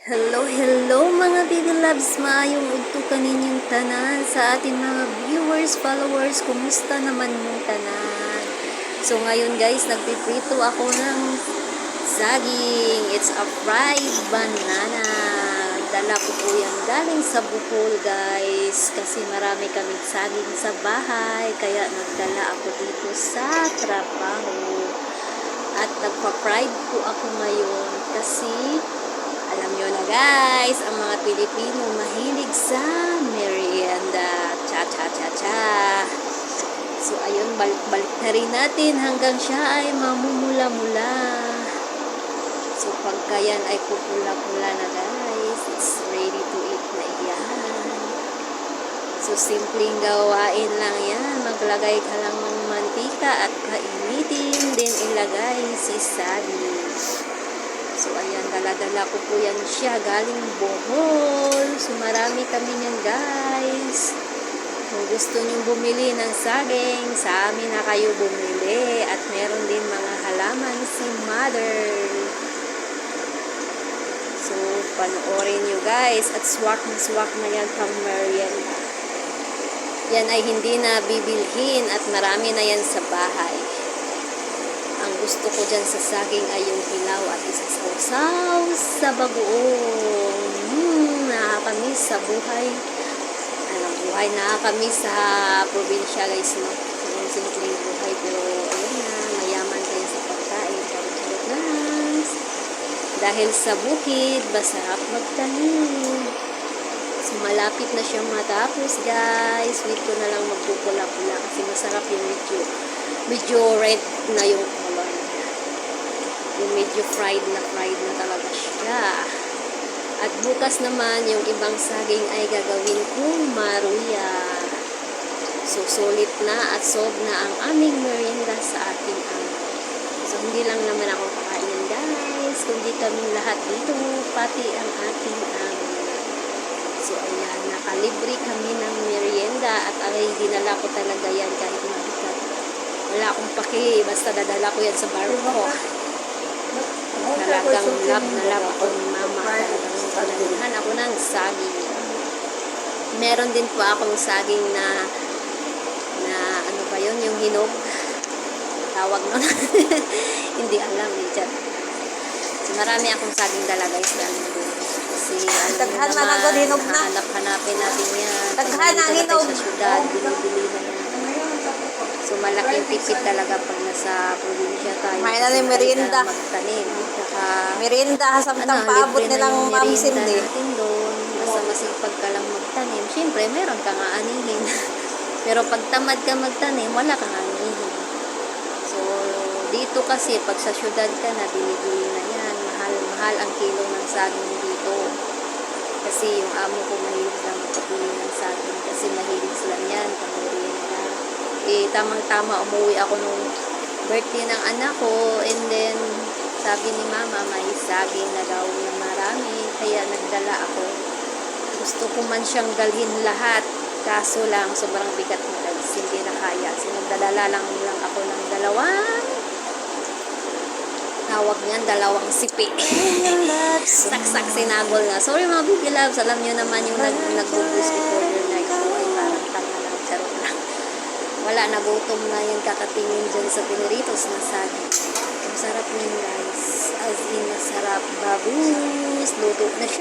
Hello, hello mga baby loves, maayong udto kaninyong tanan sa ating mga viewers, followers, kumusta naman mong tanan? So ngayon guys, nagpiprito ako ng saging. It's a fried banana. Dala ko po yan galing sa Bohol guys, kasi marami kaming saging sa bahay, kaya nagdala ako dito sa trabaho. At nagpa-fried po ako ngayon kasi alam nyo na guys, ang mga Pilipino mahilig sa merienda. Cha-cha-cha-cha. So ayun, balik-balik na rin natin hanggang siya ay mamumula-mula. So pagka yan ay pupula-pula na guys, it's ready to eat na yan. So simpleng gawain lang yan. Maglagay ka lang ng mantika at kainitin, din ilagay si saging. So, ayan, dala-dala ko po yan siya galing Bohol. So, marami kami yan, guys. Kung gusto nyo bumili ng saging, sa amin na kayo bumili. At meron din mga halaman si Mother. So, panoorin nyo, guys. At swak na yan pang merienda. Yan ay hindi na bibilhin at marami na yan sa bahay. Ang gusto ko dyan sa saging ay yung hilaw at isasaw sa bagoong. Nakakamiss sa buhay. Nakakamiss sa probinsya guys, no? Yung simpleng buhay, pero ayun na, mayaman kayo sa pagkain. Charot-charot lang. Dahil sa bukid, masarap magtanim. So, malapit na siyang matapos guys. Wait ko na lang magpupula-pula kasi masarap yung medyo red na yung color. Yung medyo fried na talaga siya. At bukas naman, yung ibang saging ay gagawin kong maruya. So, sulit na at sob na ang aming merienda sa ating ama. So, hindi lang naman ako kakain guys, kundi kami lahat dito, pati ang ating ama. So, ayan, nakalibre kami ng merienda at ay dinala ko talaga yan kahit mabigat. Wala akong paki, basta dadala ko yan sa barko. Talagang love ako ni mama. Talagang panahan ako ng saging. Meron din po akong saging na ano ba yun, yung hinog. Tawag nun. Hindi alam eh, dyan. So, marami akong saging dala guys. Kasi Taghan man ako, hinog na. hanapin natin yan. Taghan ang hinog. Sa syudad, bili-bili na yan. So, malaking tipid talaga pag nasa probinsya tayo. May na yung merienda. Magtanim. Merienda, samtang paabot nilang mamsin din. Basta masipag ka lang magtanim. Siyempre, meron kang aanihin. Pero pag tamad ka magtanim, wala kang aanihin. So, dito kasi, pag sa syudad ka na, binibili na yan. Mahal ang kilo ng saging dito. Kasi yung amo ko mahilig lang magpabili ng saging. Kasi mahilig sila yan. Merienda. Tamang-tama umuwi ako nung birthday ng anak ko, and then sabi ni mama may saging na daw na marami, kaya nagdala ako. Gusto ko man siyang dalhin lahat, kaso lang sobrang bigat na guys, hindi na kaya. So nagdala lang ako ng dalawang sipi. Saksak sinagol na. Sorry mga baby loves, alam nyo naman yung nag-boost before your night. So ay parang tanga lang, charot lang. Wala, nagutom na yan kakatingin dyan sa piniritos na saging. Ang sarap na yun guys. As in, masarap. Babus. Luto na siya.